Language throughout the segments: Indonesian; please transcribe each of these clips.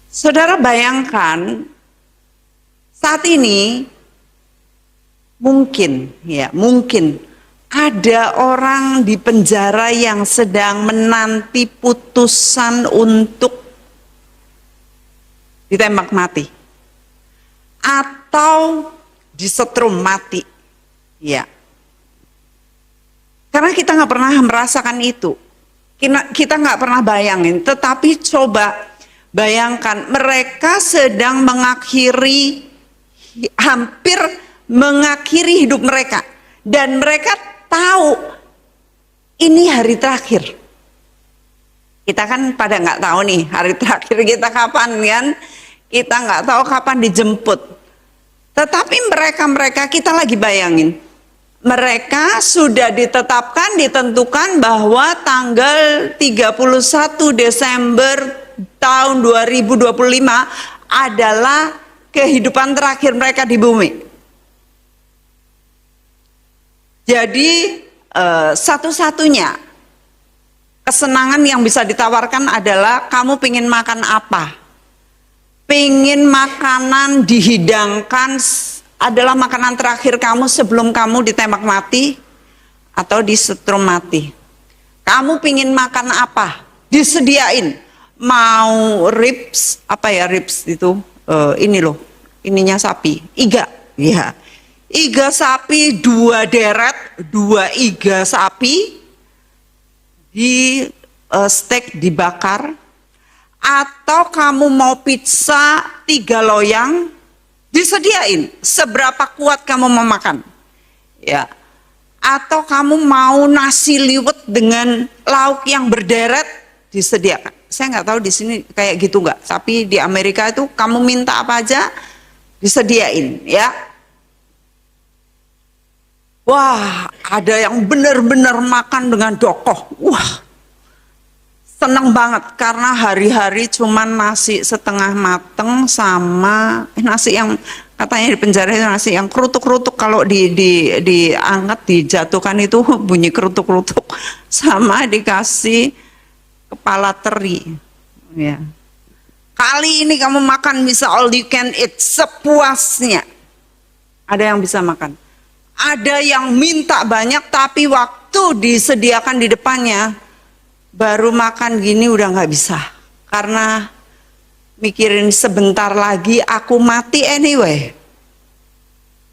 Saudara bayangkan saat ini mungkin ada orang di penjara yang sedang menanti putusan untuk ditembak mati atau disetrum mati, ya. Karena kita nggak pernah merasakan itu, kita nggak pernah bayangin. Tetapi coba bayangkan, mereka sedang hampir mengakhiri hidup mereka, dan mereka tahu ini hari terakhir. Kita kan pada nggak tahu nih hari terakhir kita kapan kan? Kita nggak tahu kapan dijemput. Tetapi mereka kita lagi bayangin, mereka sudah ditentukan bahwa tanggal 31 Desember tahun 2025 adalah kehidupan terakhir mereka di bumi. Jadi satu-satunya kesenangan yang bisa ditawarkan adalah kamu pengen makan apa? Pengen makanan dihidangkan adalah makanan terakhir kamu sebelum kamu ditembak mati atau disetrum mati. Kamu pengen makan apa? Disediain. Mau ribs, ribs itu? Ini loh, ininya sapi, iga, ya. Iga sapi 2 deret, 2 iga sapi di steak dibakar. Atau kamu mau pizza 3 loyang, disediain seberapa kuat kamu mau makan, ya. Atau kamu mau nasi liwet dengan lauk yang berderet, disediakan. Saya nggak tahu di sini kayak gitu nggak, tapi di Amerika itu kamu minta apa aja disediain, ya. Wah, ada yang benar-benar makan dengan dokoh. Wah, seneng banget karena hari-hari cuman nasi setengah mateng sama nasi yang katanya di penjara itu nasi yang kerutuk-kerutuk, kalau diangkat dijatuhkan itu bunyi kerutuk-kerutuk, sama dikasih kepala teri, ya. Kali ini kamu makan bisa all you can eat, sepuasnya. Ada yang bisa makan. Ada yang minta banyak, tapi waktu disediakan di depannya baru makan gini udah nggak bisa, karena mikirin sebentar lagi aku mati anyway,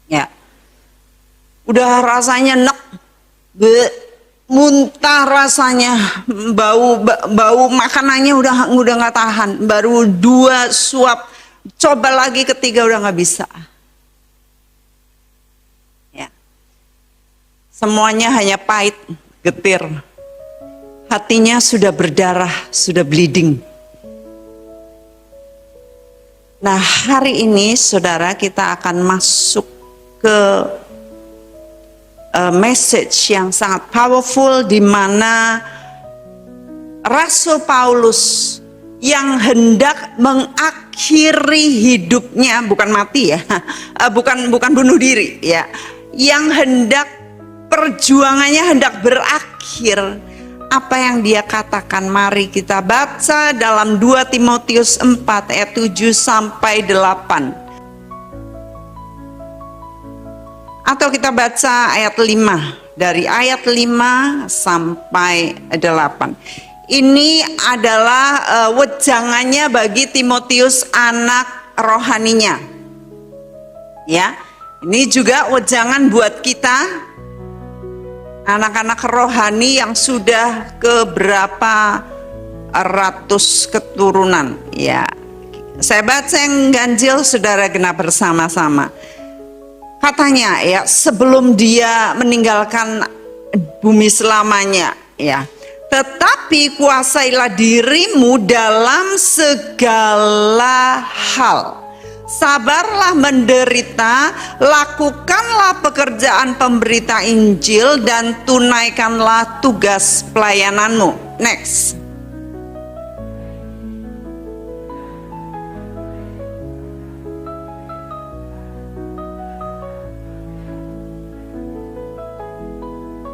ya. Udah rasanya muntah rasanya, bau makanannya udah nggak tahan, baru 2 suap, coba lagi ketiga udah nggak bisa, ya. Semuanya hanya pahit, getir. Hatinya sudah berdarah, sudah bleeding. Nah, hari ini saudara kita akan masuk ke message yang sangat powerful, di mana Rasul Paulus yang hendak mengakhiri hidupnya, bukan mati ya, bukan bunuh diri ya, yang hendak perjuangannya hendak berakhir. Apa yang dia katakan? Mari kita baca dalam 2 Timotius 4 ayat 7 sampai 8. Atau kita baca ayat 5, dari ayat 5 sampai 8. Ini adalah wejangannya bagi Timotius, anak rohaninya. Ya, ini juga wejangan buat kita, anak-anak rohani yang sudah ke berapa ratus keturunan, ya. Saya baca yang ganjil, saudara genap bersama-sama. Katanya ya, sebelum dia meninggalkan bumi selamanya, ya, tetapi kuasailah dirimu dalam segala hal. Sabarlah menderita, lakukanlah pekerjaan pemberita Injil, dan tunaikanlah tugas pelayananmu. Next.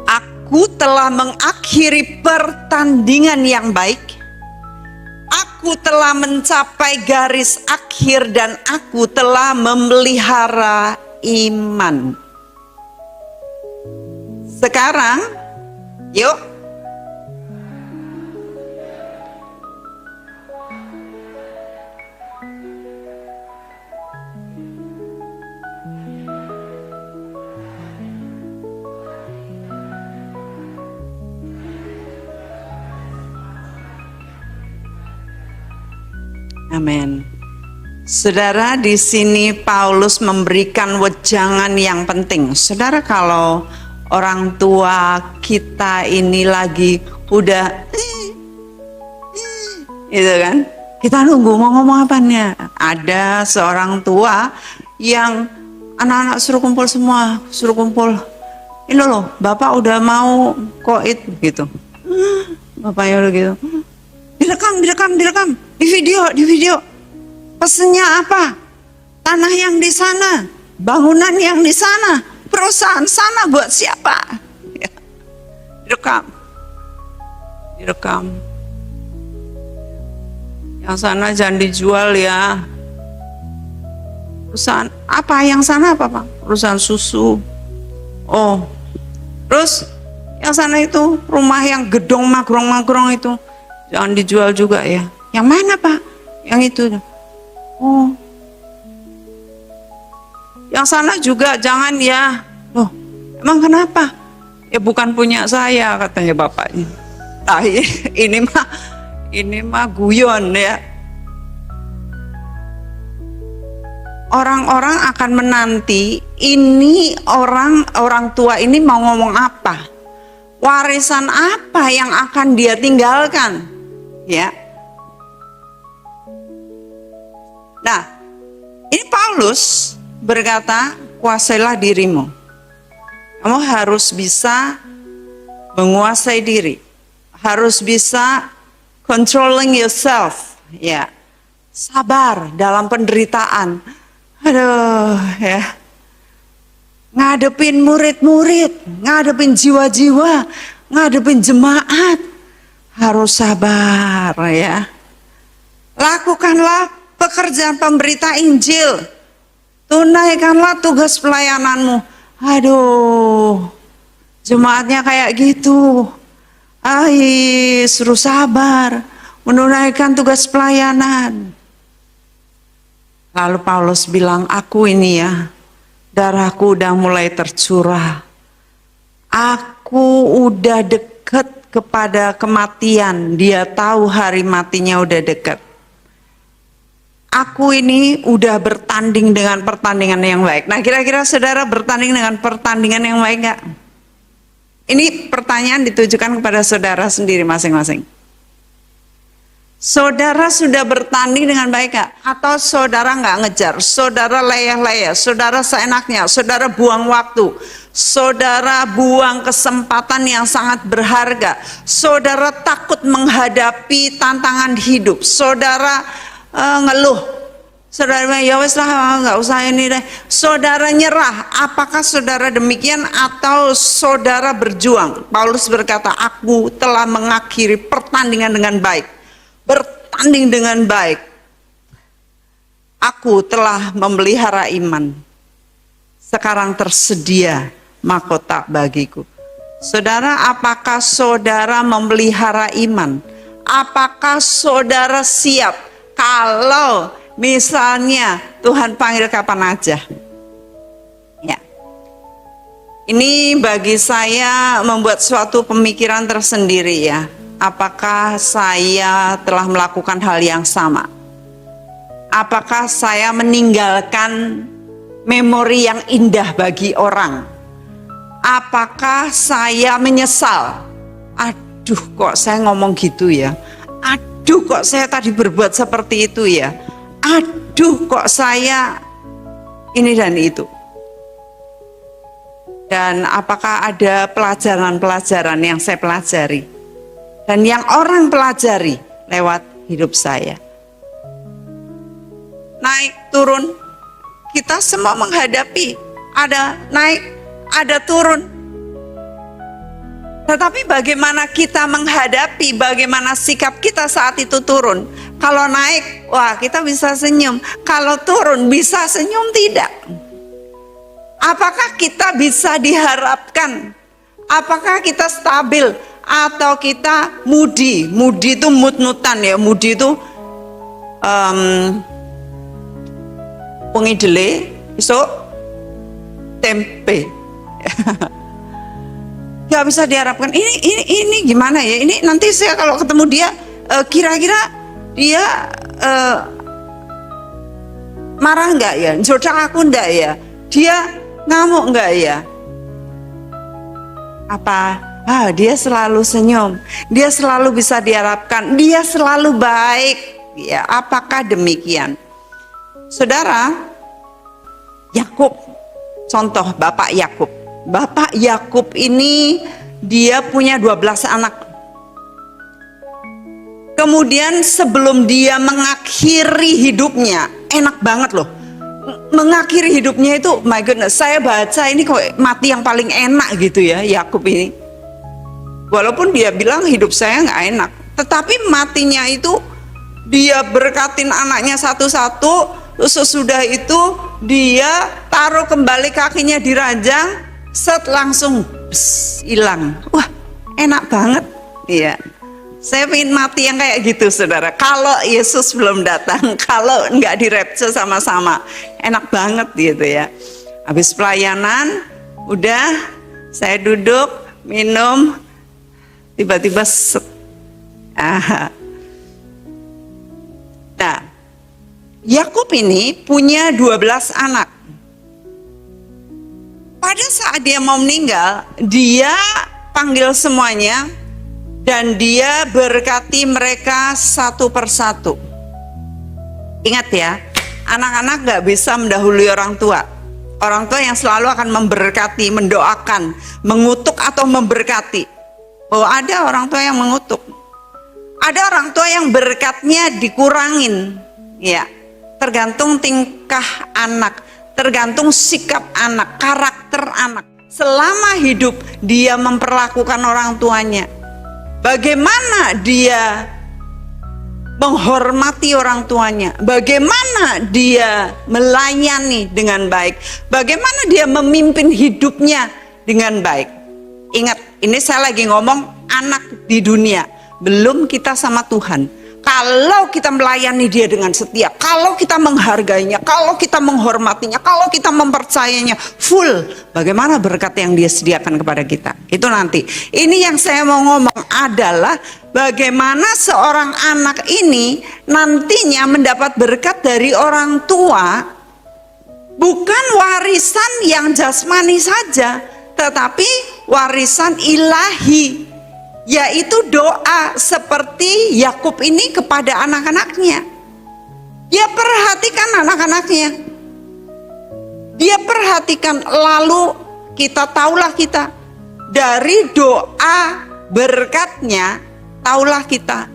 Aku telah mengakhiri pertandingan yang baik. Aku telah telah mencapai garis akhir dan aku telah memelihara iman. Sekarang, yuk. Amin. Saudara, di sini Paulus memberikan wejangan yang penting. Saudara, kalau orang tua kita ini lagi udah gitu kan, kita nunggu mau ngomong apanya. Ada seorang tua yang anak-anak suruh kumpul semua, suruh kumpul. Ini loh, bapak udah mau koit gitu. Bapaknya udah gitu. Direkam, di video. Pesennya apa? Tanah yang di sana, bangunan yang di sana, perusahaan sana buat siapa? Ya. Direkam. Yang sana jangan dijual ya. Perusahaan apa? Yang sana apa, Pak? Perusahaan susu. Oh, terus yang sana itu rumah yang gedong magrong itu. Jangan dijual juga ya. Yang mana, Pak? Yang itu. Oh. Yang sana juga jangan ya. Loh, emang kenapa? Ya bukan punya saya, katanya bapaknya. Nah, ini mah guyon ya. Orang-orang akan menanti ini orang tua ini mau ngomong apa? Warisan apa yang akan dia tinggalkan? Ya. Nah, ini Paulus berkata, kuasailah dirimu. Kamu harus bisa menguasai diri. Harus bisa controlling yourself. Ya. Sabar dalam penderitaan. Aduh, ya. Ngadepin murid-murid, ngadepin jiwa-jiwa, ngadepin jemaat. Harus sabar ya. Lakukanlah pekerjaan pemberita Injil. Tunaikanlah tugas pelayananmu. Aduh, jemaatnya kayak gitu. Suruh sabar, menunaikan tugas pelayanan. Lalu Paulus bilang, aku ini ya, darahku udah mulai tercurah. Aku udah dekat kepada kematian. Dia tahu hari matinya udah dekat. Aku ini udah bertanding dengan pertandingan yang baik. Nah, kira-kira saudara bertanding dengan pertandingan yang baik gak? Ini pertanyaan ditujukan kepada saudara sendiri masing-masing. Saudara sudah bertanding dengan baik gak? Atau saudara gak ngejar? Saudara leyeh-leyeh, saudara seenaknya, saudara buang waktu, saudara buang kesempatan yang sangat berharga, saudara takut menghadapi tantangan hidup, saudara ngeluh, saudara bilang ya wes lah nggak usah ini deh, saudara nyerah. Apakah saudara demikian atau saudara berjuang? Paulus berkata, aku telah mengakhiri pertandingan dengan baik, bertanding dengan baik, aku telah memelihara iman, sekarang tersedia mahkota bagiku. Saudara, apakah saudara memelihara iman? Apakah saudara siap kalau misalnya Tuhan panggil kapan aja? Ya. Ini bagi saya membuat suatu pemikiran tersendiri ya. Apakah saya telah melakukan hal yang sama? Apakah saya meninggalkan memori yang indah bagi orang? Apakah saya menyesal? Aduh, kok saya ngomong gitu ya? Aduh, kok saya tadi berbuat seperti itu ya? Aduh, kok saya ini dan itu. Dan apakah ada pelajaran-pelajaran yang saya pelajari dan yang orang pelajari lewat hidup saya? Naik turun, kita semua menghadapi, ada naik, ada turun. Tetapi bagaimana kita menghadapi, bagaimana sikap kita saat itu turun? Kalau naik, wah kita bisa senyum. Kalau turun, bisa senyum tidak? Apakah kita bisa diharapkan? Apakah kita stabil? Atau kita moody? Moody itu mut-mutan ya. Moody itu pengidele, isuk tempe. Gak bisa diharapkan. Ini gimana ya? Ini nanti saya kalau ketemu dia, kira-kira dia marah nggak ya? Jodoh aku nggak ya? Dia ngamuk nggak ya? Apa? Dia selalu senyum. Dia selalu bisa diharapkan. Dia selalu baik. Ya, apakah demikian? Saudara, Yakub, contoh Bapak Yakub. Bapak Yakub ini dia punya 12 anak. Kemudian sebelum dia mengakhiri hidupnya, enak banget loh. Mengakhiri hidupnya itu, my goodness, saya baca ini kok mati yang paling enak gitu ya, Yakub ini. Walaupun dia bilang hidup saya nggak enak, tetapi matinya itu dia berkatin anaknya satu-satu, sesudah itu dia taruh kembali kakinya di ranjang, set langsung hilang. Wah, enak banget. Iya. Saya pengen mati yang kayak gitu, saudara. Kalau Yesus belum datang, kalau nggak direpce sama-sama, enak banget gitu ya. Habis pelayanan, udah saya duduk, minum, tiba-tiba set. Nah, Yakub ini punya 12 anak. Pada saat dia mau meninggal, dia panggil semuanya, dan dia berkati mereka satu persatu. Ingat ya, anak-anak gak bisa mendahului orang tua. Orang tua yang selalu akan memberkati, mendoakan, mengutuk atau memberkati. Oh, ada orang tua yang mengutuk. Ada orang tua yang berkatnya dikurangin. Ya, tergantung tingkah anak, tergantung sikap anak, karakter anak. Selama hidup dia memperlakukan orang tuanya, bagaimana dia menghormati orang tuanya, bagaimana dia melayani dengan baik, bagaimana dia memimpin hidupnya dengan baik. Ingat, ini saya lagi ngomong anak di dunia, belum kita sama Tuhan. Kalau kita melayani dia dengan setia, kalau kita menghargainya, kalau kita menghormatinya, kalau kita mempercayainya full, bagaimana berkat yang dia sediakan kepada kita. Itu nanti. Ini yang saya mau ngomong adalah bagaimana seorang anak ini nantinya mendapat berkat dari orang tua, bukan warisan yang jasmani saja, tetapi warisan ilahi, yaitu doa seperti Yakub ini kepada anak-anaknya. Dia perhatikan anak-anaknya, dia perhatikan. Lalu kita tahulah kita dari doa berkatnya, tahulah kita.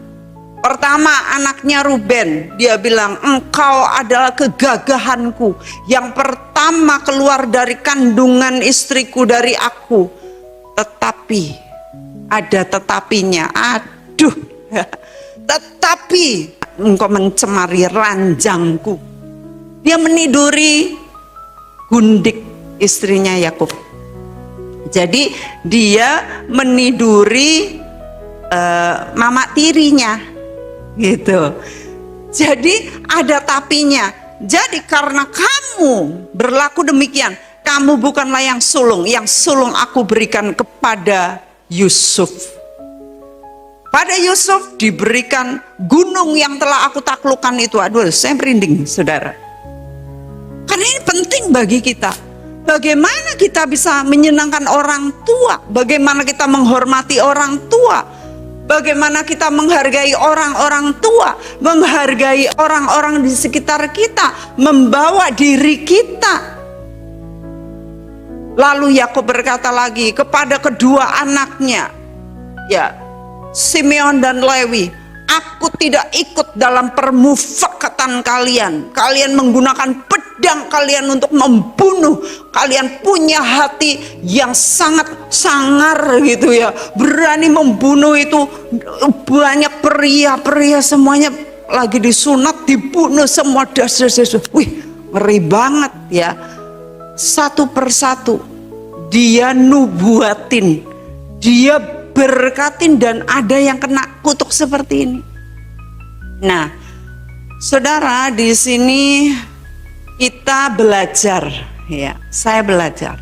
Pertama, anaknya Ruben, dia bilang, engkau adalah kegagahanku, yang pertama keluar dari kandungan istriku, dari aku. Tetapi ada tetapinya, aduh, tetapi engkau mencemari ranjangku. Dia meniduri Gundik, istrinya Yakub. Jadi dia meniduri mama tirinya, gitu. Jadi ada tapinya. Jadi karena kamu berlaku demikian, kamu bukanlah yang sulung aku berikan kepada Yusuf. Pada Yusuf diberikan gunung yang telah aku taklukkan itu. Aduh, saya merinding, saudara. Karena ini penting bagi kita. Bagaimana kita bisa menyenangkan orang tua? Bagaimana kita menghormati orang tua? Bagaimana kita menghargai orang-orang tua? Menghargai orang-orang di sekitar kita, membawa diri kita. Lalu Yakub berkata lagi kepada kedua anaknya, ya, Simeon dan Lewi, aku tidak ikut dalam permufakatan kalian. Kalian menggunakan pedang kalian untuk membunuh. Kalian punya hati yang sangat sangar gitu ya, berani membunuh itu. Banyak pria-pria semuanya lagi disunat dibunuh semua das. Wih, ngeri banget ya. Satu persatu dia nubuatin, dia berkatin, dan ada yang kena kutuk seperti ini. Nah, saudara, di sini kita belajar ya, saya belajar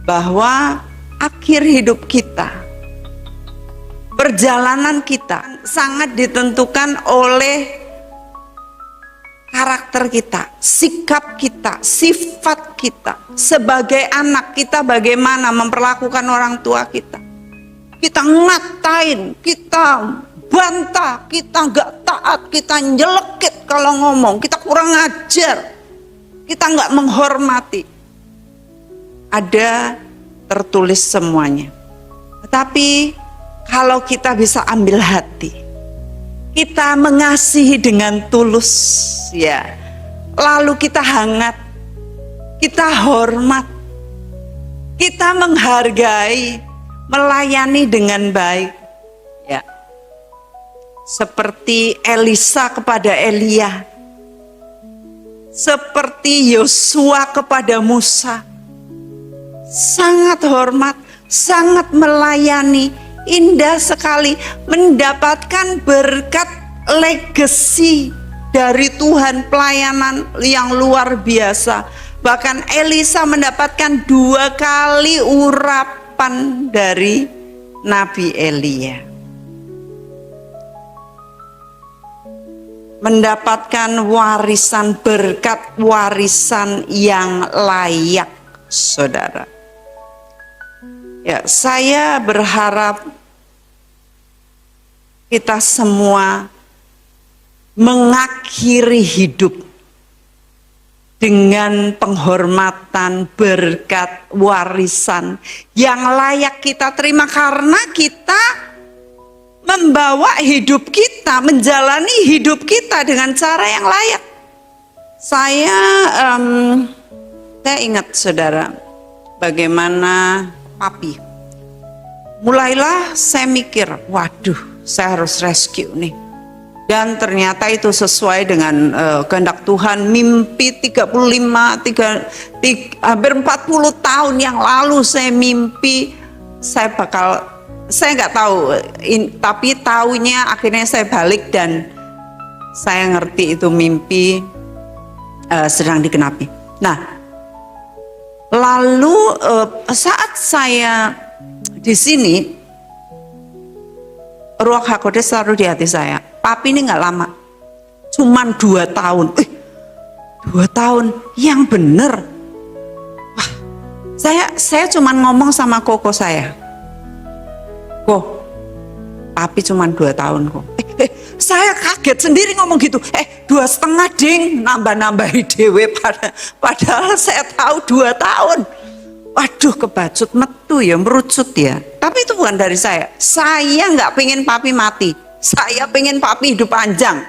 bahwa akhir hidup kita, perjalanan kita sangat ditentukan oleh karakter kita, sikap kita, sifat kita. Sebagai anak kita bagaimana memperlakukan orang tua kita. Kita ngatain, kita bantah, kita nggak taat, kita nyelekit kalau ngomong, kita kurang ajar, kita nggak menghormati. Ada tertulis semuanya. Tetapi kalau kita bisa ambil hati, kita mengasihi dengan tulus ya, lalu kita hangat, kita hormat, kita menghargai, melayani dengan baik ya, seperti Elisa kepada Elia, seperti Yosua kepada Musa, sangat hormat, sangat melayani. Indah sekali mendapatkan berkat legasi dari Tuhan, pelayanan yang luar biasa. Bahkan Elisa mendapatkan 2 kali urapan dari Nabi Elia. Mendapatkan warisan, berkat warisan yang layak, saudara. Ya, saya berharap kita semua mengakhiri hidup dengan penghormatan, berkat, warisan yang layak kita terima, karena kita membawa hidup kita, menjalani hidup kita dengan cara yang layak. Saya ingat, saudara, bagaimana papi. Mulailah saya mikir, waduh, saya harus rescue nih. Dan ternyata itu sesuai dengan kehendak Tuhan. Mimpi 35, hampir 40 tahun yang lalu saya mimpi saya nggak tahu, tapi taunya akhirnya saya balik dan saya ngerti itu mimpi sedang digenapi. Nah, lalu saat saya di sini, Ruach HaKodes selalu di hati saya. Papi ini nggak lama, cuman 2 tahun. 2 tahun yang bener. Wah, saya cuman ngomong sama koko saya, kok papi cuman 2 tahun kok. Saya kaget sendiri ngomong gitu. 2,5 ding, nambah-nambahi dewe, padahal saya tahu 2 tahun. Waduh, kebacut metu ya, merucut ya. Tapi itu bukan dari saya. Saya nggak pengen papi mati. Saya pengen papi hidup panjang.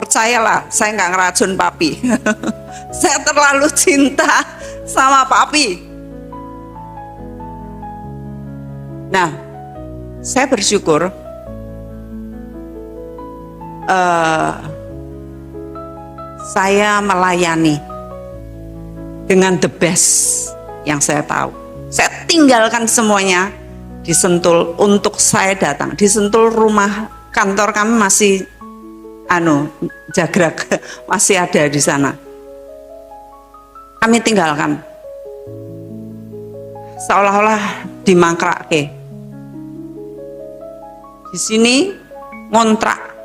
Percayalah, saya nggak ngeracun papi. Saya terlalu cinta sama papi. Nah, saya bersyukur saya melayani dengan the best yang saya tahu. Saya tinggalkan semuanya di Sentul untuk saya datang. Di Sentul rumah kantor kami masih Jagrak, masih ada di sana. Kami tinggalkan. Seolah-olah dimangkrake. Di sini ngontrak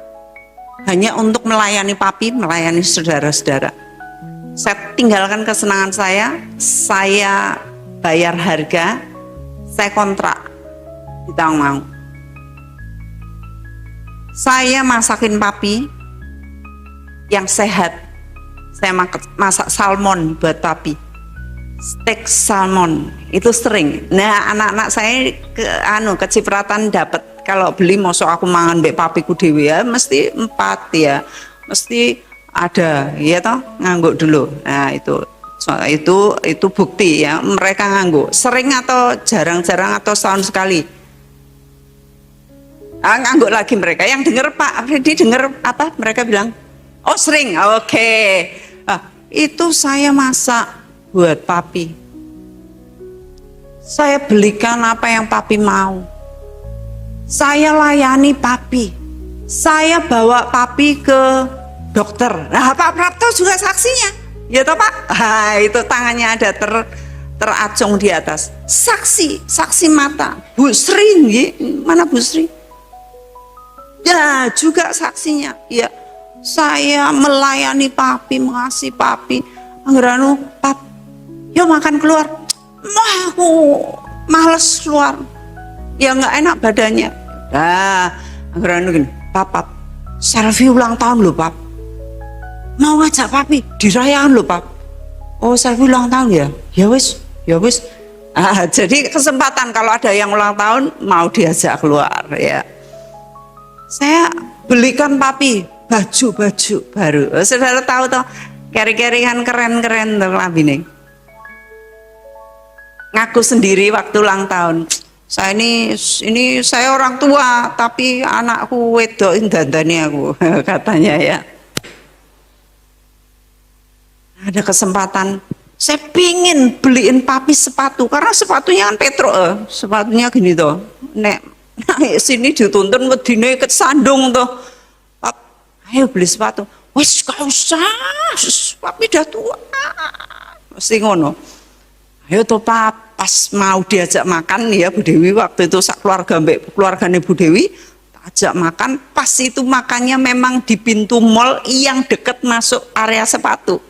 hanya untuk melayani papi, melayani saudara-saudara. Saya tinggalkan kesenangan saya bayar harga, saya kontrak di Tawangmangu. Saya masakin papi yang sehat. Saya masak salmon buat papi, steak salmon itu sering. Nah, anak-anak saya kecipratan dapat. Kalau beli mosok aku mangan mbek papiku dhewe ya mesti 4 ya, mesti ada ya toh, ngangguk dulu. Nah, itu bukti ya, mereka ngangguk sering atau jarang-jarang atau setahun sekali. Ngangguk lagi mereka. Yang dengar Pak Freddy dengar apa? Mereka bilang, oh sering, oke. Itu saya masak buat papi. Saya belikan apa yang papi mau. Saya layani papi. Saya bawa papi ke dokter. Nah, Pak Prapto juga saksinya. Ya toh Pak? Itu tangannya ada teracung di atas. Saksi mata. Bu Sri, mana Bu Sri? Ya juga saksinya. Ya, saya melayani papi, mengasihi papi. Anggeranu, pap, yuk makan keluar. Aku males keluar. Ya nggak enak badannya. Nah, anggeranu gini, pap, selfie ulang tahun loh pap. Mau ngajak papi dirayakan loh pap. Oh selfie ulang tahun ya? Ya wis. Jadi kesempatan kalau ada yang ulang tahun mau diajak keluar ya. Saya belikan papi baju baru. Saudara tahu toh, keri-keringan keren-keren tuh lambine. Ngaku sendiri waktu ulang tahun. Saya ini saya orang tua, tapi anakku wedokin dandani aku, katanya ya. Ada kesempatan, saya pingin beliin papi sepatu, karena sepatunya kan Petro, sepatunya gini tuh, nek sini dituntun wedine kesandung tuh. Pap, ayo beli sepatu. Wes gak usah, papi udah tua. Mesti ngono. Ayo toh Pap, pas mau diajak makan ya Bu Dewi waktu itu sak keluarganya Bu Dewi ajak makan, pas itu makannya memang di pintu mall yang deket masuk area sepatu.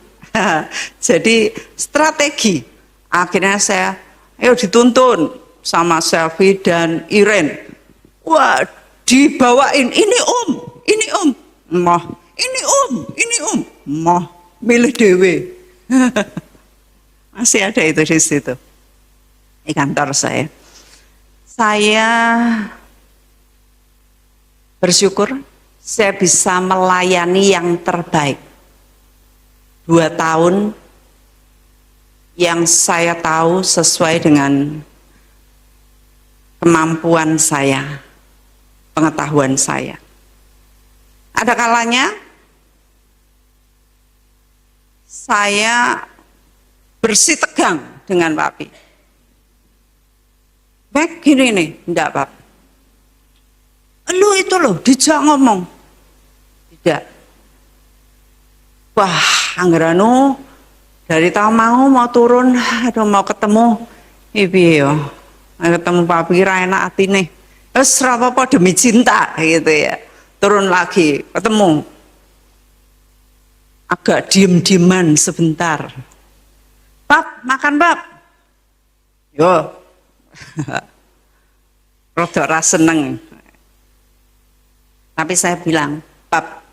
Jadi strategi. Akhirnya saya ayo dituntun sama Selvi dan Iren. Wah, dibawain ini om, mah, ini om, mah, milih dewe. Masih ada itu di situ di kantor saya. Saya bersyukur saya bisa melayani yang terbaik. 2 tahun yang saya tahu sesuai dengan kemampuan saya, pengetahuan saya. Ada kalanya saya bersitegang dengan papi. Baik gini nih, enggak Pap. Lu itu loh, dijak ngomong. Tidak. Wah, anggeranu dari tahun mau turun, aduh mau ketemu ibu yo. Ketemu papi ra enak atine. Wes ra apa-apa demi cinta gitu ya. Turun lagi, ketemu. Agak diem-dieman sebentar. Pap, makan Pap. Yo. Rodok ra seneng. Tapi saya bilang, Pap,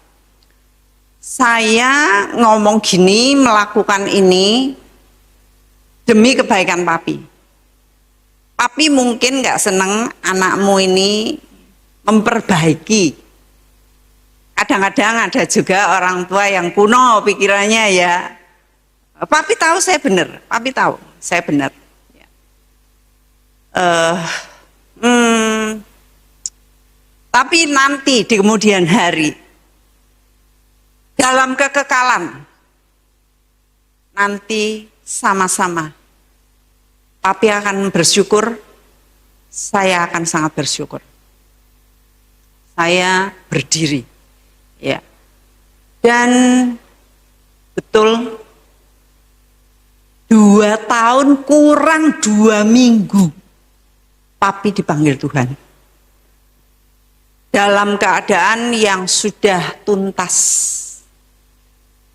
saya ngomong gini, melakukan ini demi kebaikan papi. Papi mungkin nggak seneng anakmu ini memperbaiki. Kadang-kadang ada juga orang tua yang kuno pikirannya ya. Papi tahu saya benar, papi tahu saya benar. Tapi nanti di kemudian hari, dalam kekekalan, nanti sama-sama papi akan bersyukur, saya akan sangat bersyukur. Saya berdiri, ya. Dan betul 2 tahun kurang 2 minggu, papi dipanggil Tuhan. Dalam keadaan yang sudah tuntas,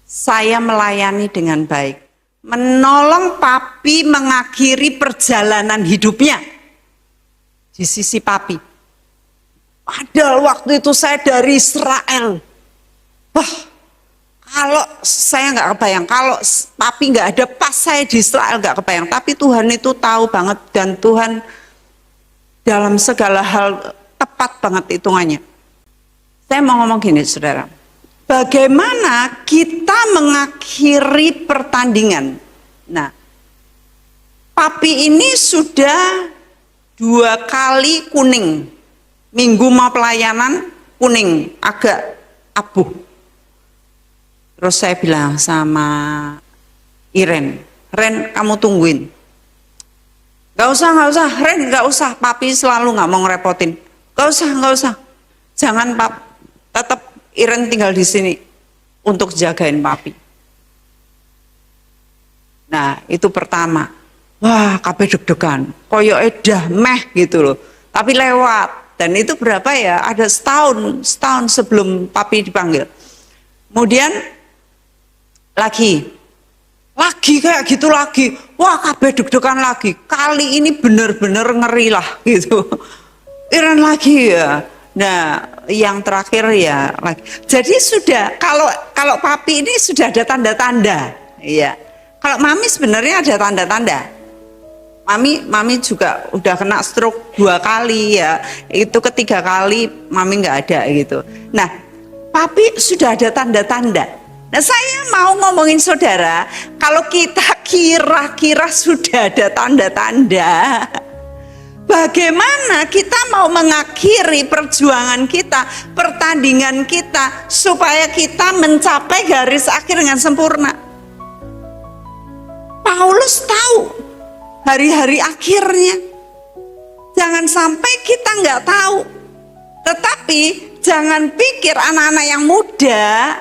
saya melayani dengan baik. Menolong papi mengakhiri perjalanan hidupnya di sisi papi. Padahal waktu itu saya dari Israel. Wah, kalau saya nggak kebayang, kalau papi nggak ada pas saya di Israel nggak kebayang. Tapi Tuhan itu tahu banget dan Tuhan dalam segala hal tepat banget hitungannya. Saya mau ngomong gini, saudara. Bagaimana kita mengakhiri pertandingan? Nah, papi ini sudah 2 kali kuning Minggu mau pelayanan kuning, agak abu. Terus saya bilang sama Iren, Ren kamu tungguin. Gak usah, Ren gak usah, papi selalu gak mau ngerepotin. Gak usah. Jangan pap, tetap Iren tinggal di sini untuk jagain papi. Nah itu pertama, wah kabeh deg-degan, koyo edah meh gitu loh. Tapi lewat, dan itu berapa ya? Ada setahun sebelum papi dipanggil. Kemudian lagi kayak gitu lagi, wah kabeh deg-degan lagi. Kali ini bener-bener ngeri lah gitu. Iren lagi ya. Nah, yang terakhir ya lagi. Jadi sudah kalau papi ini sudah ada tanda-tanda, iya. Kalau mami sebenarnya ada tanda-tanda. Mami juga udah kena stroke 2 kali ya. Itu ketiga kali mami nggak ada gitu. Nah, papi sudah ada tanda-tanda. Nah, saya mau ngomongin saudara, kalau kita kira-kira sudah ada tanda-tanda, bagaimana kita mau mengakhiri perjuangan kita, pertandingan kita, supaya kita mencapai garis akhir dengan sempurna. Paulus tahu hari-hari akhirnya. Jangan sampai kita nggak tahu. Tetapi jangan pikir anak-anak yang muda,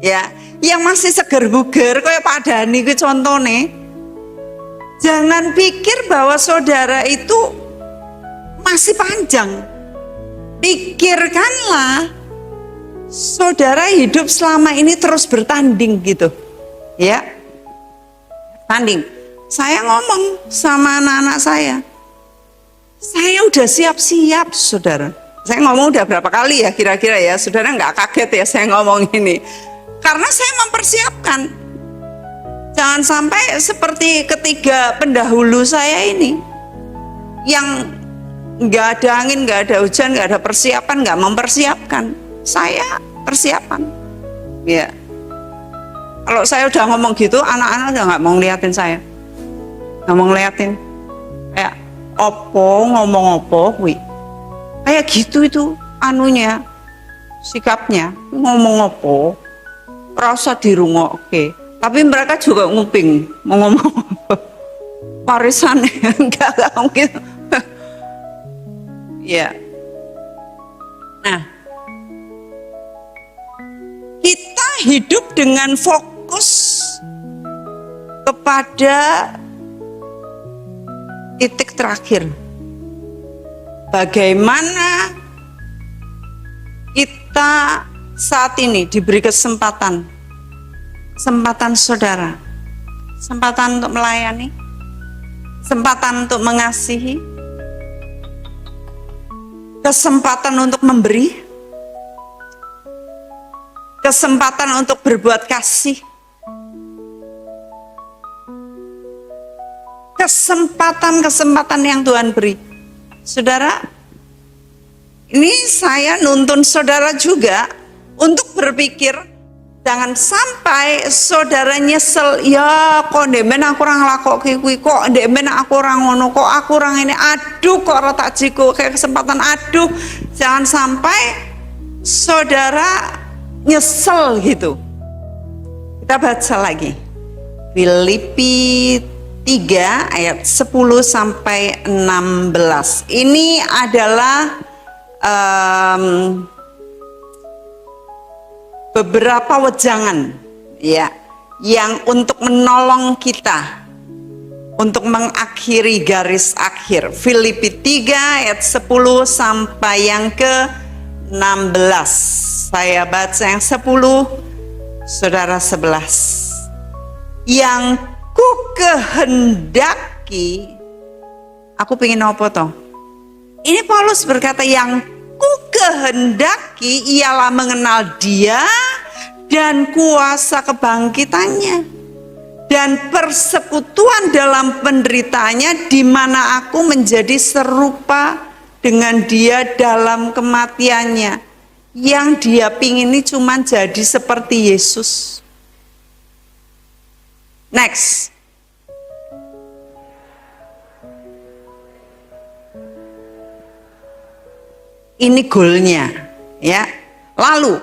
ya, yang masih seger buger, kayak Pak Dani itu contohnya. Jangan pikir bahwa saudara itu masih panjang. Pikirkanlah saudara hidup selama ini terus bertanding gitu, ya. Tanding. Saya ngomong sama anak-anak saya udah siap-siap saudara. Saya ngomong udah berapa kali ya kira-kira ya, saudara nggak kaget ya saya ngomong ini. Karena saya mempersiapkan. Jangan sampai seperti ketiga pendahulu saya ini, yang nggak ada angin, nggak ada hujan, nggak ada persiapan, nggak mempersiapkan. Saya persiapan, ya. Kalau saya udah ngomong gitu, anak-anak udah nggak mau ngeliatin saya, nggak mau ngeliatin. Kayak ngomong opo, kayak gitu itu anunya, sikapnya ngomong opo, rasa dirungok, oke. Tapi mereka juga nguping, mau ngomong apa, warisan enggak mungkin, ya. Nah, kita hidup dengan fokus kepada titik terakhir. Bagaimana kita saat ini diberi kesempatan saudara, kesempatan untuk melayani, kesempatan untuk mengasihi, kesempatan untuk memberi, kesempatan untuk berbuat kasih, kesempatan yang Tuhan beri. Saudara, ini saya nuntun saudara juga untuk berpikir, jangan sampai saudara nyesel, ya kok ndemen aku orang lakok kuwi, kok ndemen aku orang ngono, kok aku orang ini, aduh kok retak jiku kayak kesempatan, aduh. Jangan sampai saudara nyesel gitu. Kita baca lagi Filipi 3 ayat 10 sampai 16. Ini adalah beberapa wejangan ya, yang untuk menolong kita untuk mengakhiri garis akhir. Filipi 3 ayat 10 sampai yang ke 16. Saya baca yang 10, saudara 11. Yang ku kehendaki, aku pengen apa toh? Ini Paulus berkata, yang ku kehendaki ialah mengenal Dia dan kuasa kebangkitannya dan persekutuan dalam penderitaannya, di mana aku menjadi serupa dengan Dia dalam kematiannya. Yang Dia pingin ini cuma jadi seperti Yesus. Next. Ini goalnya, ya. Lalu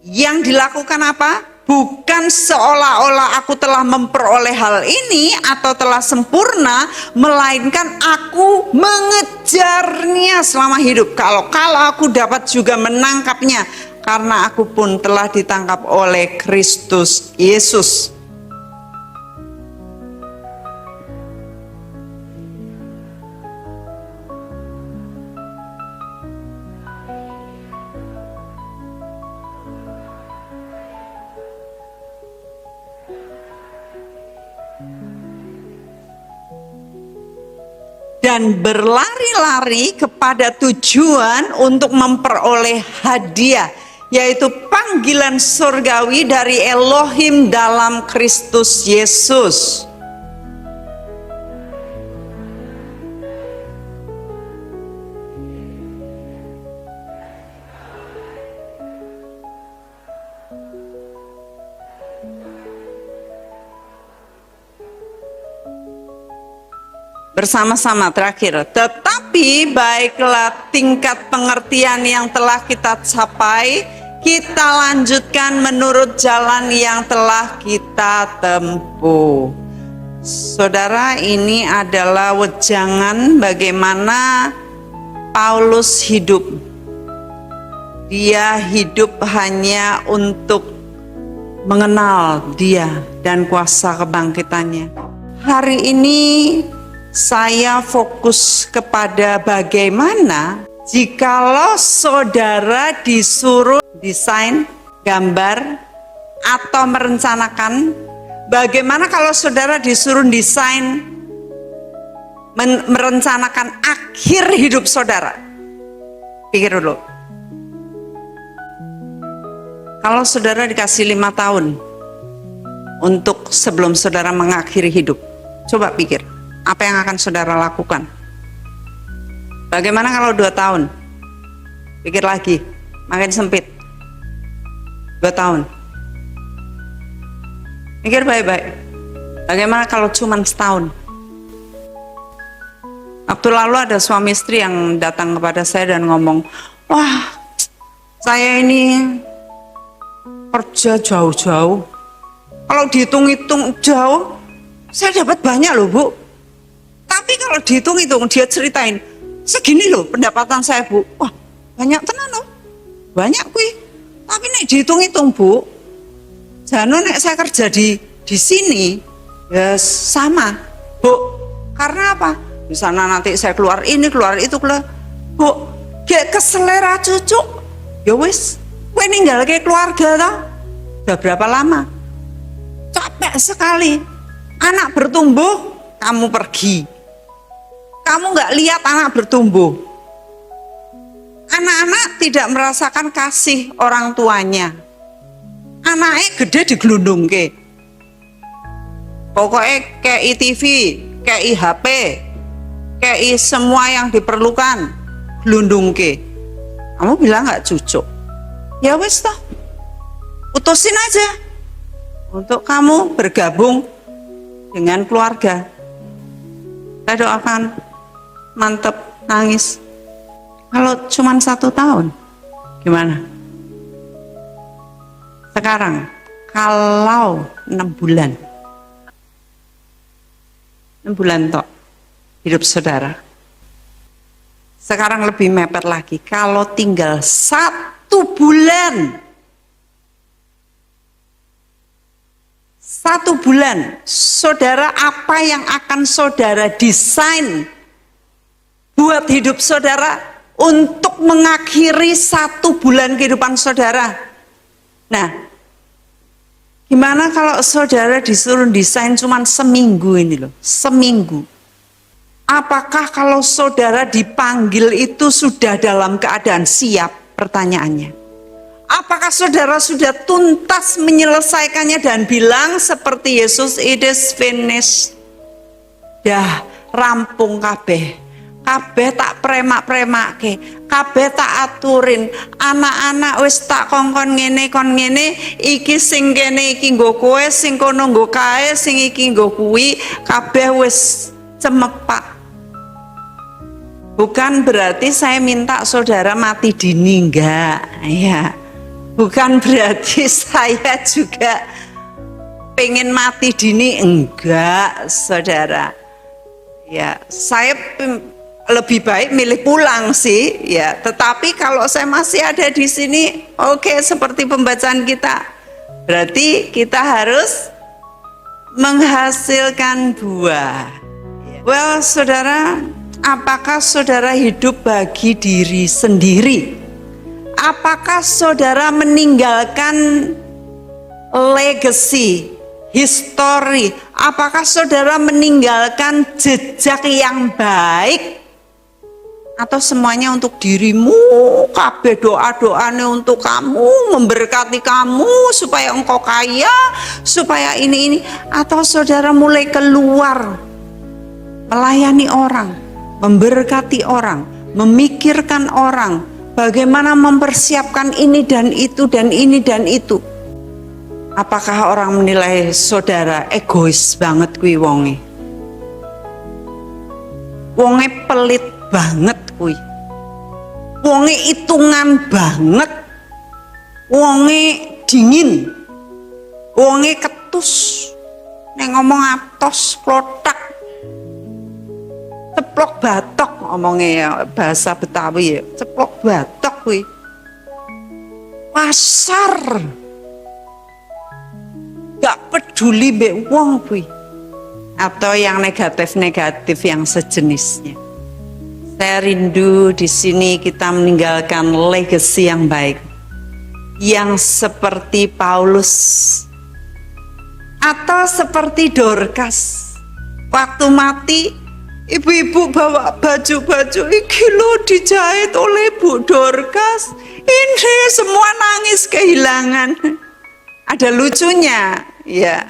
yang dilakukan apa? Bukan seolah-olah aku telah memperoleh hal ini atau telah sempurna, melainkan aku mengejarnya selama hidup. Kalau aku dapat juga menangkapnya, karena aku pun telah ditangkap oleh Kristus Yesus. Dan berlari-lari kepada tujuan untuk memperoleh hadiah, yaitu panggilan surgawi dari Elohim dalam Kristus Yesus. Bersama-sama terakhir, tetapi baiklah tingkat pengertian yang telah kita capai, kita lanjutkan menurut jalan yang telah kita tempuh. Saudara, ini adalah wejangan bagaimana Paulus hidup. Dia hidup hanya untuk mengenal Dia dan kuasa kebangkitannya. Hari ini saya fokus kepada bagaimana jikalau saudara disuruh desain, gambar, atau merencanakan. Bagaimana kalau saudara disuruh desain, merencanakan akhir hidup saudara? Pikir dulu. Kalau saudara dikasih 5 tahun untuk sebelum saudara mengakhiri hidup, coba pikir. Apa yang akan saudara lakukan? Bagaimana kalau 2 tahun? Pikir lagi, makin sempit. 2 tahun. Pikir baik-baik. Bagaimana kalau cuma setahun? Waktu lalu ada suami istri yang datang kepada saya dan ngomong, wah, saya ini kerja jauh-jauh. Kalau dihitung-hitung jauh, saya dapat banyak loh, Bu. Tapi kalau dihitung-hitung, dia ceritain, segini loh pendapatan saya, Bu. Wah, banyak tenan loh. Banyak kui. Tapi nek dihitung-hitung, Bu, jano nek saya kerja di sini, ya sama, Bu. Karena apa? Di sana nanti saya keluar ini, keluar itu, keluar. Bu, kayak keselera cucu. Ya wis, kowe ninggal kayak keluarga tau. Udah berapa lama? Capek sekali. Anak bertumbuh, kamu pergi. Kamu nggak lihat anak bertumbuh. Anak-anak tidak merasakan kasih orang tuanya. Anaknya gede digelundung ke. Pokoknya kayak TV, kayak HP, kayak semua yang diperlukan, gelundung ke. Kamu bilang nggak cucu? Ya wes toh, utusin aja untuk kamu bergabung dengan keluarga. Saya doakan, mantep, nangis. Kalau cuma 1 tahun, gimana? Sekarang, kalau 6 bulan, 6 bulan tok hidup saudara. Sekarang lebih mepet lagi, kalau tinggal 1 bulan, 1 bulan, saudara, apa yang akan saudara desain buat hidup saudara untuk mengakhiri 1 bulan kehidupan saudara? Nah, gimana kalau saudara disuruh desain cuma seminggu ini loh, seminggu? Apakah kalau saudara dipanggil itu sudah dalam keadaan siap? Pertanyaannya. Apakah saudara sudah tuntas menyelesaikannya dan bilang seperti Yesus, it is finished. Dah rampung kabeh. Kabeh tak premak-premake, kabeh tak aturin. Anak-anak wis tak kongkon ngene kon ngene, iki sing kene iki nggo kowe, sing kono nggo kae, sing iki nggo kuwi, kabeh wis cemepak. Bukan berarti saya minta saudara mati dini, enggak. Ya. Bukan berarti saya juga pengen mati dini, enggak, saudara. Ya, saya lebih baik milih pulang sih, ya. Tetapi kalau saya masih ada di sini, oke, seperti pembacaan kita, berarti kita harus menghasilkan buah. Well, saudara, apakah saudara hidup bagi diri sendiri? Apakah saudara meninggalkan legacy, histori? Apakah saudara meninggalkan jejak yang baik? Atau semuanya untuk dirimu, kabeh doa-doane untuk kamu, memberkati kamu supaya engkau kaya, supaya ini. Atau saudara mulai keluar melayani orang, memberkati orang, memikirkan orang, bagaimana mempersiapkan ini dan itu dan ini dan itu. Apakah orang menilai saudara egois banget kuwi wonge? Wonge pelit banget kuwi. Wonge hitungan banget. Wonge dingin. Wonge ketus. Nek ngomong atos klotak. Ceplok batok ngomongnya ya, bahasa Betawi ya. Ceplok batok kuwi. Pasar. Gak peduli mbek wong kuwi. Atau yang negatif-negatif yang sejenisnya. Saya rindu di sini kita meninggalkan legacy yang baik, yang seperti Paulus atau seperti Dorcas. Waktu mati, ibu-ibu bawa baju-baju iki lo dijahit oleh Bu Dorcas. Ini semua nangis kehilangan. Ada lucunya, ya.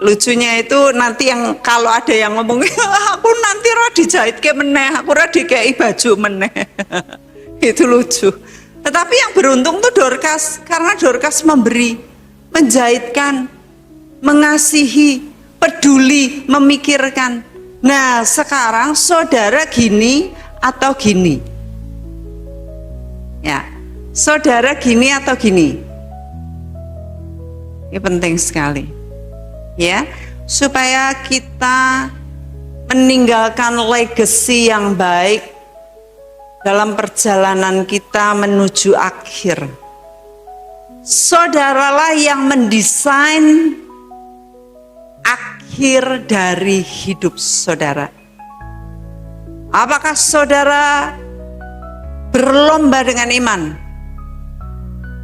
Lucunya itu nanti yang kalau ada yang ngomong, aku nanti dijahit ke meneh, aku dikei baju meneh. Itu lucu. Tetapi yang beruntung tuh Dorcas, karena Dorcas memberi, menjahitkan, mengasihi, peduli, memikirkan. Nah, sekarang saudara gini atau gini? Ya, saudara gini atau gini? Ini penting sekali. Ya, supaya kita meninggalkan legacy yang baik dalam perjalanan kita menuju akhir. Saudaralah yang mendesain akhir dari hidup saudara. Apakah saudara berlomba dengan iman,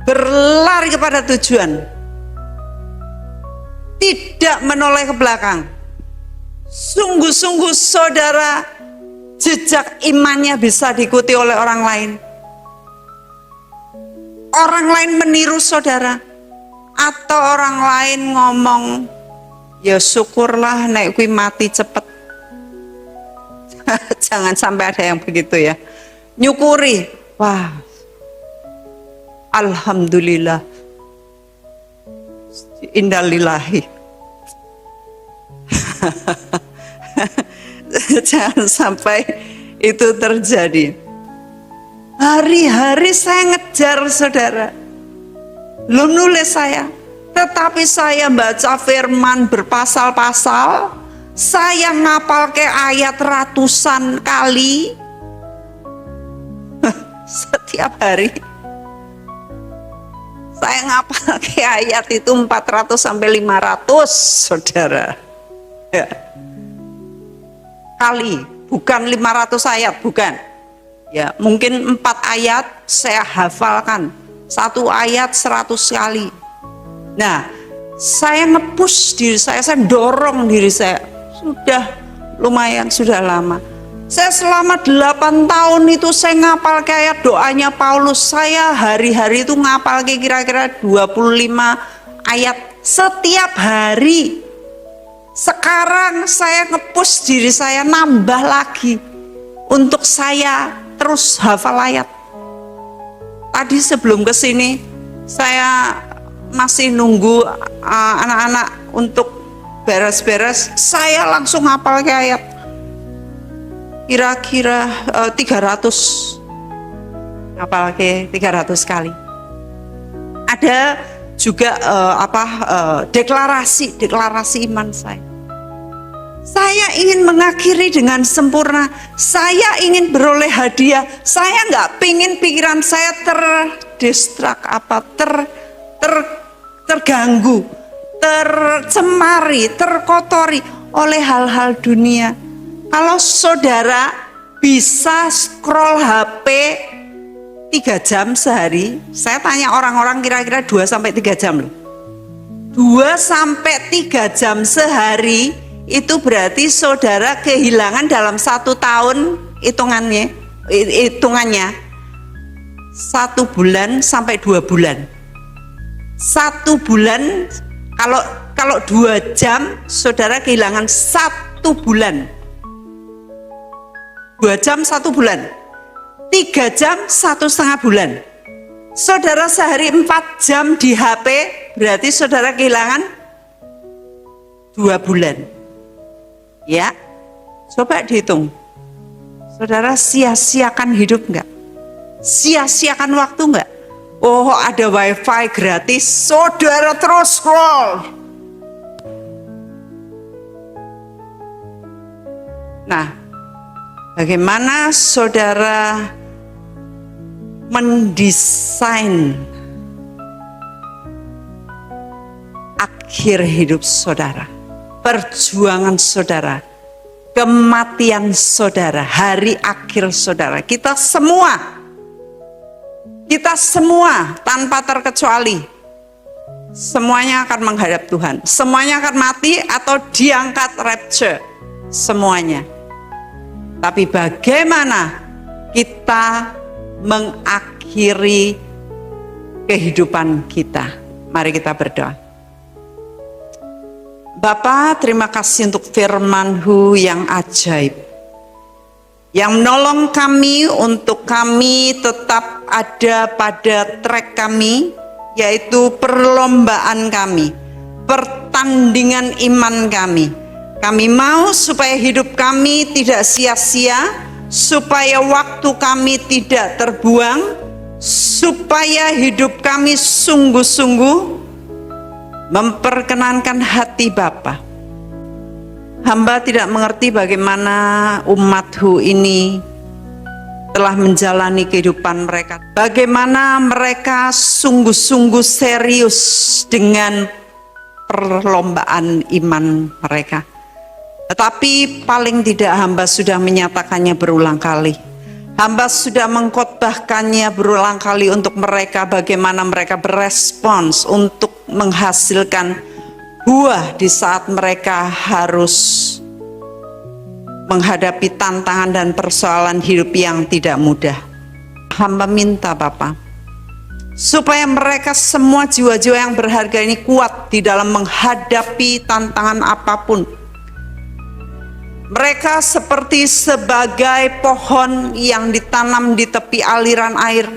berlari kepada tujuan, tidak menoleh ke belakang? Sungguh-sungguh saudara jejak imannya bisa diikuti oleh orang lain. Orang lain meniru saudara, atau orang lain ngomong, ya syukurlah nek kuwi mati cepet. Jangan sampai ada yang begitu ya. Nyukuri, wah, alhamdulillah, innalillahi. Jangan sampai itu terjadi. Hari-hari saya ngejar saudara, belum nulis saya, tetapi saya baca firman berpasal-pasal, saya ngapal ke ayat ratusan kali setiap hari. Saya ngapal ke ayat itu 400 sampai 500 saudara. Ya. Kali, bukan 500 ayat, bukan. Ya, mungkin 4 ayat saya hafalkan. 1 ayat 100 kali. Nah, saya nge-push diri saya dorong diri saya. Sudah lumayan, sudah lama. Saya selama 8 tahun itu saya ngapal kayak doanya Paulus. Saya hari-hari itu ngapal kayak kira-kira 25 ayat setiap hari. Sekarang saya nge-push diri saya nambah lagi untuk saya terus hafal ayat. Tadi sebelum kesini saya masih nunggu anak-anak untuk beres-beres. Saya langsung hafal ke ayat. kira-kira 300, apalagi 300 kali. Ada juga deklarasi iman saya. Saya ingin mengakhiri dengan sempurna. Saya ingin beroleh hadiah. Saya nggak pingin pikiran saya terdistrak, terganggu, tercemari, terkotori oleh hal-hal dunia. Kalau saudara bisa scroll HP 3 jam sehari, saya tanya orang-orang kira-kira 2 sampai 3 jam loh. 2 sampai 3 jam sehari, itu berarti saudara kehilangan dalam 1 tahun hitungannya 1 bulan sampai 2 bulan. 1 bulan, kalau 2 jam saudara kehilangan 1 bulan. 2 jam 1 bulan, 3 jam 1,5 bulan. Saudara sehari 4 jam di HP, berarti saudara kehilangan 2 bulan. Ya, coba dihitung. Saudara sia-siakan hidup enggak? Sia-siakan waktu enggak? Oh, ada wifi gratis, saudara terus scroll. Nah, bagaimana saudara mendesain akhir hidup saudara, perjuangan saudara, kematian saudara, hari akhir saudara? Kita semua tanpa terkecuali, semuanya akan menghadap Tuhan. Semuanya akan mati atau diangkat rapture, semuanya. Tapi bagaimana kita mengakhiri kehidupan kita? Mari kita berdoa. Bapa, terima kasih untuk firman-Mu yang ajaib, yang menolong kami untuk kami tetap ada pada track kami, yaitu perlombaan kami, pertandingan iman kami. Kami mau supaya hidup kami tidak sia-sia, supaya waktu kami tidak terbuang, supaya hidup kami sungguh-sungguh memperkenankan hati Bapa. Hamba tidak mengerti bagaimana umat-Mu ini telah menjalani kehidupan mereka. Bagaimana mereka sungguh-sungguh serius dengan perlombaan iman mereka. Tetapi paling tidak hamba sudah menyatakannya berulang kali. Hamba sudah mengkhotbahkannya berulang kali untuk mereka, bagaimana mereka berespons untuk menghasilkan buah di saat mereka harus menghadapi tantangan dan persoalan hidup yang tidak mudah. Hamba minta Bapa, supaya mereka semua jiwa-jiwa yang berharga ini kuat di dalam menghadapi tantangan apapun. Mereka seperti sebagai pohon yang ditanam di tepi aliran air,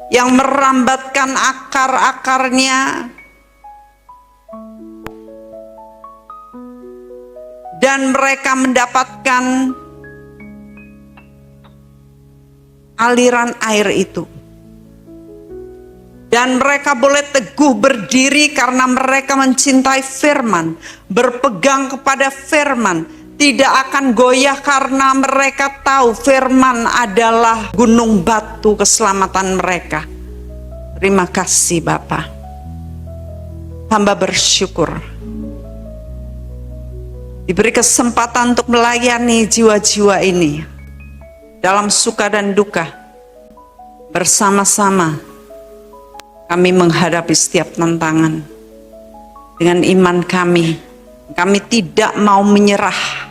yang merambatkan akar-akarnya dan mereka mendapatkan aliran air itu. Dan mereka boleh teguh berdiri karena mereka mencintai firman, berpegang kepada firman, tidak akan goyah karena mereka tahu firman adalah gunung batu keselamatan mereka. Terima kasih Bapa. Hamba bersyukur diberi kesempatan untuk melayani jiwa-jiwa ini dalam suka dan duka. Bersama-sama kami menghadapi setiap tantangan. Dengan iman kami tidak mau menyerah,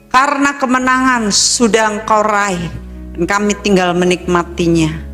karena kemenangan sudah Engkau raih dan kami tinggal menikmatinya.